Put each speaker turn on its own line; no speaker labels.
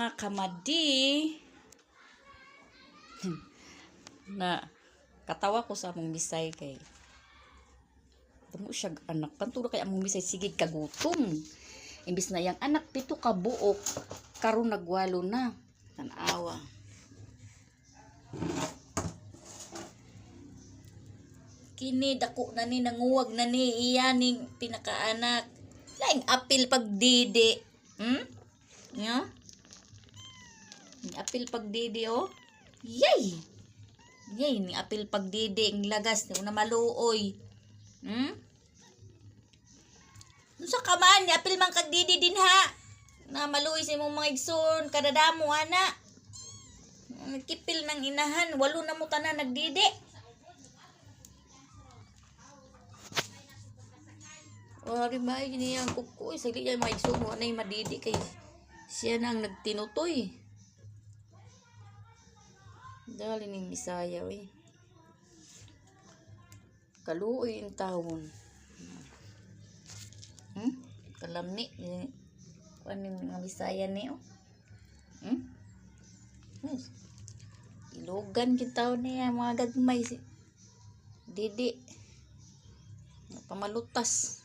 mga kamadi. Na katawa ko sa among bisay kay tamo siya anak kanto kay among bisay sigig kagutom. Imbis na yang anak pito ka buok karon nagwalo na. Tanawa. Kini dako na ni nanguwag na ni iyaning pinakaanak. Laing apil pagdidi. Ya? Apil pagdidi oh. Yay! Yay, ni apil pagdidi ang lagas ni una maluoy. Unsa ka man ni apil man kagdidi din ha. Na maluoy sa imong mga igsoon kadadamo ana. Nagkipil ng inahan, walo na mo tanan nagdidi. Wari ba niya ang kukoy sagli niya mga igsoon wa nay madidi kay siya nang nagtinutoy. Dali ning Bisaya we. Kaluoy ang tawon. Kalamni ano mga Bisaya ni oh. Ilogan kin tawon niya mga gagmay si Didi. Pamalutas.